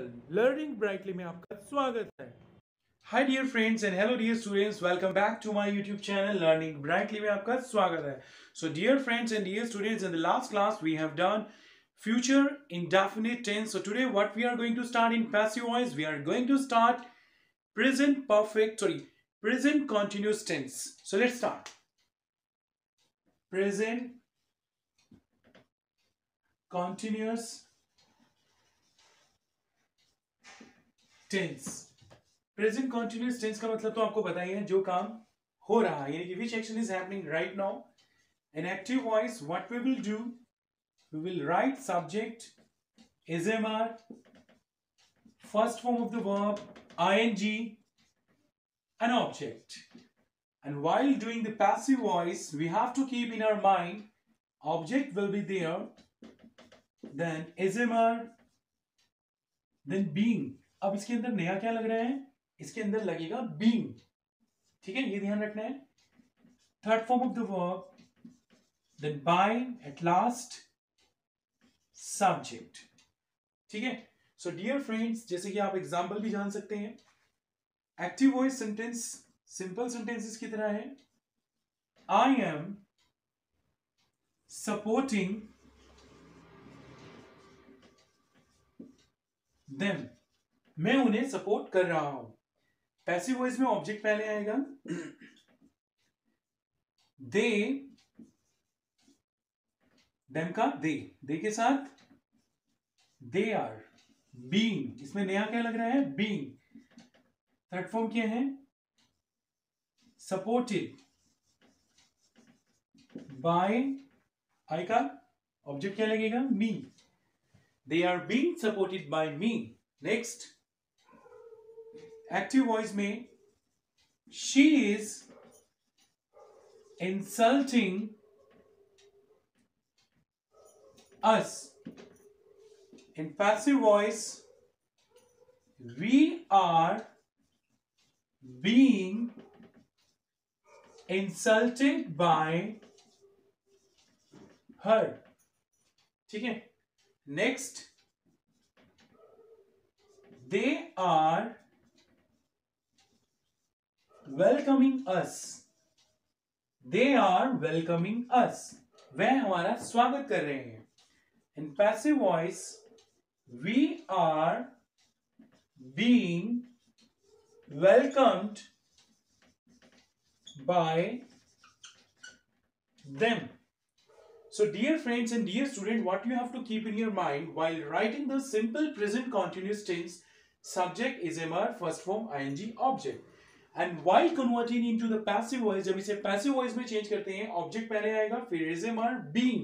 Learning brightly में आपका स्वागत है। Hi dear friends and hello dear students, welcome back to my YouTube channel Learning Brightly में आपका स्वागत है। So dear friends and dear students, in the last class we have done future indefinite tense. So today what we are going to start in passive voice, we are going to start present continuous tense. So let's start. Present continuous tense. Present continuous tense का मतलब तो आपको पता ही है, जो काम हो रहा है, यानी कि which action is happening right now. In active voice what we will do, we will write subject is am are, first form of the verb ING, an object. And while doing the passive voice, we have to keep in our mind object will be there, then SMR, then being. अब इसके अंदर नया क्या लग रहा है, इसके अंदर लगेगा being, ठीक है, ये ध्यान रखना है। Third form of the verb, then by, at last subject, ठीक है। सो डियर फ्रेंड्स, जैसे कि आप एग्जांपल भी जान सकते हैं, active voice sentence simple sentences की तरह है। आई एम सपोर्टिंग देम, मैं उन्हें सपोर्ट कर रहा हूं। पैसिव वॉइस में ऑब्जेक्ट पहले आएगा, दे, देम का दे के साथ दे आर, बीइंग, इसमें नया क्या लग रहा है, बीइंग। थर्ड फॉर्म क्या है, सपोर्टेड बाय, आई का ऑब्जेक्ट क्या लगेगा, me, they are being supported by me. Next active voice में she is insulting us. In passive voice we are being insulted by her, ठीक है। Next they are welcoming us, they are welcoming us, वह हमारा स्वागत कर रहे हैं। In passive voice we are being welcomed by them. So dear friends and dear student, what you have to keep in your mind while writing the simple present continuous tense, subject is MR, first form ing, object. And while converting into the passive voice, जब इसे passive voice में change करते हैं, object पहले आएगा, फिर is MR, being,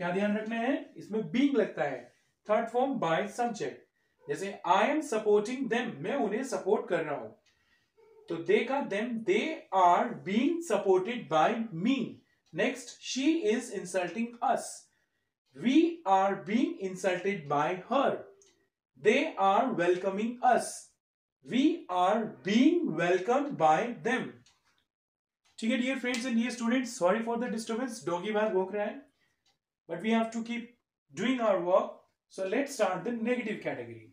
क्या ध्यान रखना है, इसमें being लगता है। थर्ड फॉर्म by subject, जैसे I am supporting them, मैं उन्हें support कर रहा हूं, तो they का them, they are being supported by me। Next, she is insulting us, we are being insulted by her, they are welcoming us, we are being welcomed by them, ठीक है। Dear friends and dear students, sorry for the disturbance, doggy बैग भौंक रहा है, but we have to keep doing our work. So let's start the negative category.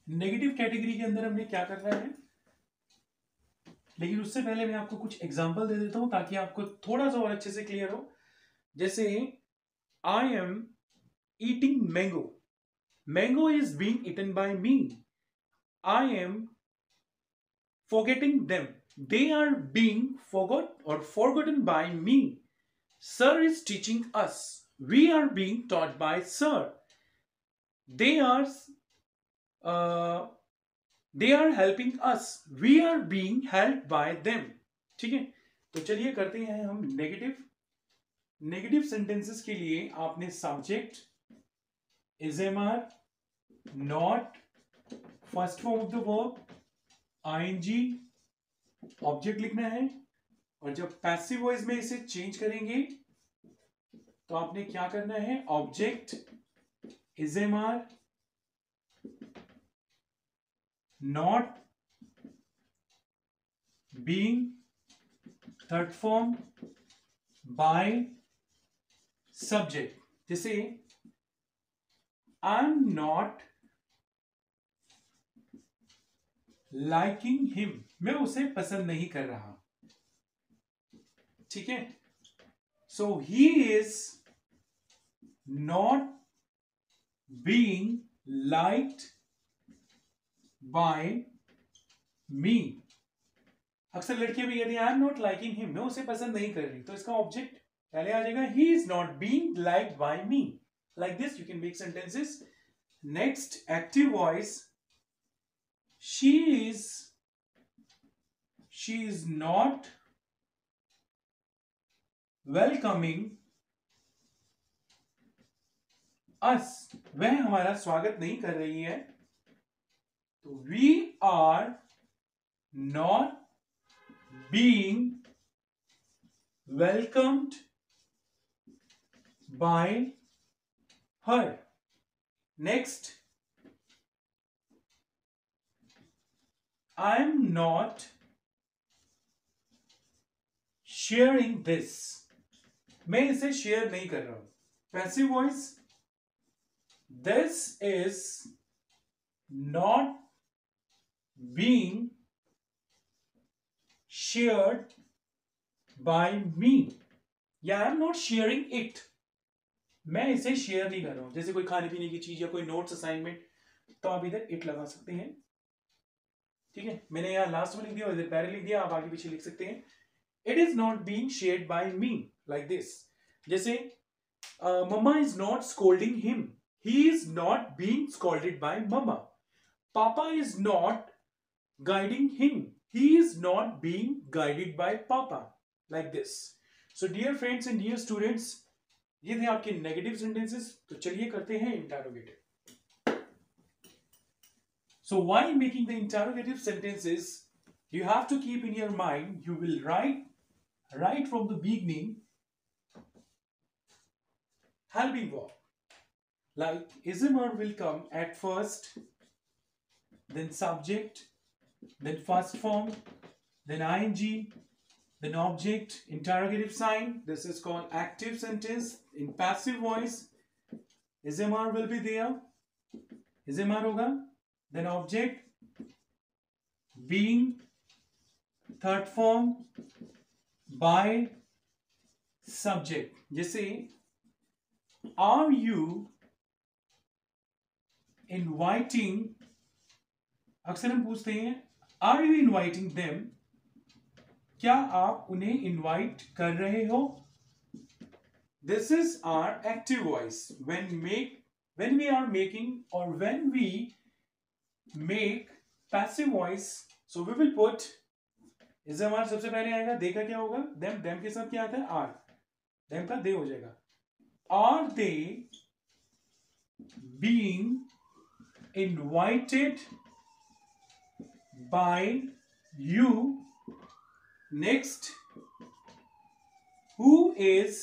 Negative category के अंदर हमने क्या करना है, लेकिन उससे पहले मैं आपको कुछ एग्जांपल दे देता हूं ताकि आपको थोड़ा सा और अच्छे से क्लियर हो। जैसे I am eating mango, mango is being eaten by me, I am forgetting them, they are being forgotten by me, sir is teaching us, we are being taught by sir, they are helping us, we are being helped by them, ठीक है। तो चलिए करते हैं हम negative sentences के लिए आपने subject is am are, not, first form of the verb ING, object लिखना है, और जब पैसिव वॉइस में इसे चेंज करेंगे तो आपने क्या करना है, object is am are, not, being, third form by subject. जैसे I am not liking him, मैं उसे पसंद नहीं कर रहा, ठीक है। So he is not being liked by me. अक्सर लड़कियां भी कहती हैं I am not liking him, मैं उसे पसंद नहीं कर रही, तो इसका ऑब्जेक्ट पहले आ जाएगा ही is not being liked by me. Like this you can make sentences. Next active voice, she is not welcoming us, वह हमारा स्वागत नहीं कर रही है, तो we are not being welcomed by her. Next, I'm not sharing this, मैं इसे शेयर नहीं कर रहा हूं। Passive voice, this is not being shared by me, या I'm not sharing it, मैं इसे शेयर नहीं कर रहा हूं। जैसे कोई खाने पीने की चीज या कोई नोट्स असाइनमेंट, तो आप इधर इट लगा सकते हैं, ठीक है। मैंने यहाँ लास्ट में लिख दिया और इधर पहले लिख दिया, आप आगे पीछे लिख सकते हैं। It is not being shared by me, like this. जैसे मम्मा is not scolding him, he is not being scolded by मम्मा। पापा is not guiding him, he is not being guided by पापा, like this. So dear friends and dear students, ये थे आपके negative sentences. तो चलिए करते हैं interrogative. So while making the interrogative sentences, you have to keep in your mind, you will write from the beginning helping verb. Like ism or will come at first, then subject, then first form, then ing, then object, interrogative sign. This is called active sentence. In passive voice, ism or will be there. Ism or hoga. Then object, being, third form, by, subject. जैसे are you inviting, अक्सर हम पूछते हैं are you inviting them, क्या आप उन्हें invite कर रहे हो। This is our active voice. When we are making or when we make passive voice, so we will put is हमारा सबसे पहले आएगा, दे का क्या होगा, them के साथ क्या आता है are, them का दे हो जाएगा। Are they being invited by you? Next, who is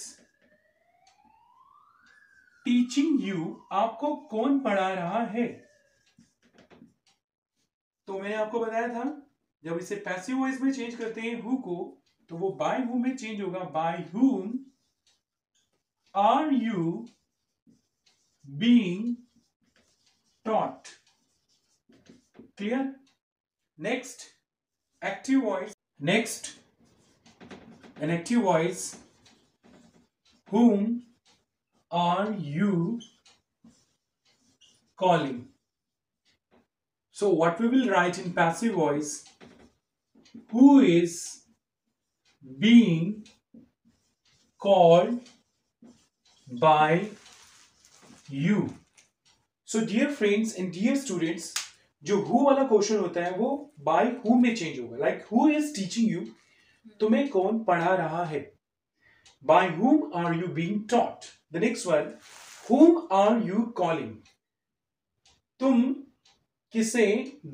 teaching you, आपको कौन पढ़ा रहा है। तो मैंने आपको बताया था जब इसे पैसिव वॉइस में चेंज करते हैं हु को, तो वो बाय हु में चेंज होगा, bye whom are you being taught? Clear? Next, active voice. Next, an active voice, whom are you calling? So what we will write in passive voice, who is being called by you. So dear friends and dear students, जो who वाला question होता है वो by whom में change होगा। Like who is teaching you, तुम्हें कौन पढ़ा रहा है। By whom are you being taught? The next one, whom are you calling? तुम किसे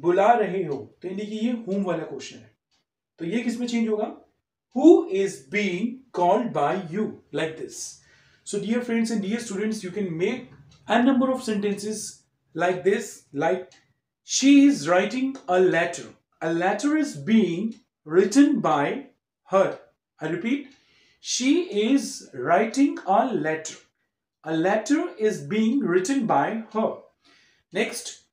बुला रहे हो, तो देखिए ये whom वाला क्वेश्चन है, तो ये किस में चेंज होगा, who is being called by you, like this. So dear friends and dear students, you can make a number of sentences like this, like she is writing a letter. A letter is being written by her. I repeat, she is writing a letter. A letter is being written by her. Next,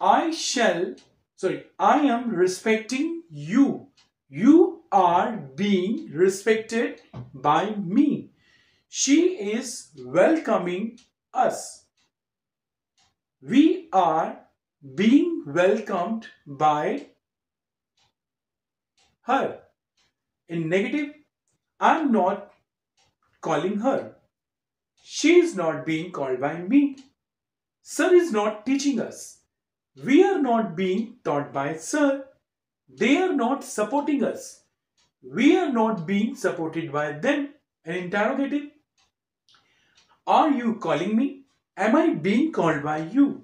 I shall Sorry, I am respecting you. You are being respected by me. She is welcoming us. We are being welcomed by her. In negative, I'm not calling her. She is not being called by me. Sir is not teaching us. We are not being taught by Sir. They are not supporting us. We are not being supported by them. An interrogative. Are you calling me? Am I being called by you?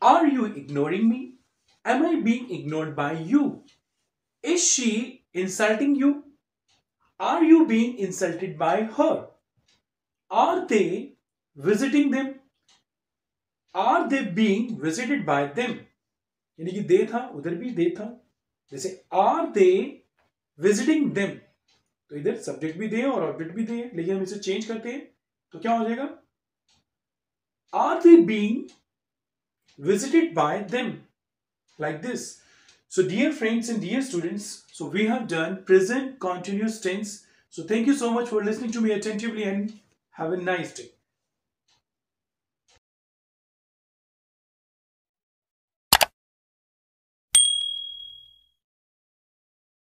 Are you ignoring me? Am I being ignored by you? Is she insulting you? Are you being insulted by her? Are they visiting them? Are they being visited by them? यानी कि दे था, उधर भी दे था. जैसे are they visiting them, तो इधर subject भी दे है और ऑब्जेक्ट भी दे है, लेकिन हम इसे चेंज करते हैं तो क्या हो जाएगा? Are they being visited by them? Like this. So dear friends and dear students, so we have done present continuous tense. So thank you so much for listening to me attentively and have a nice day.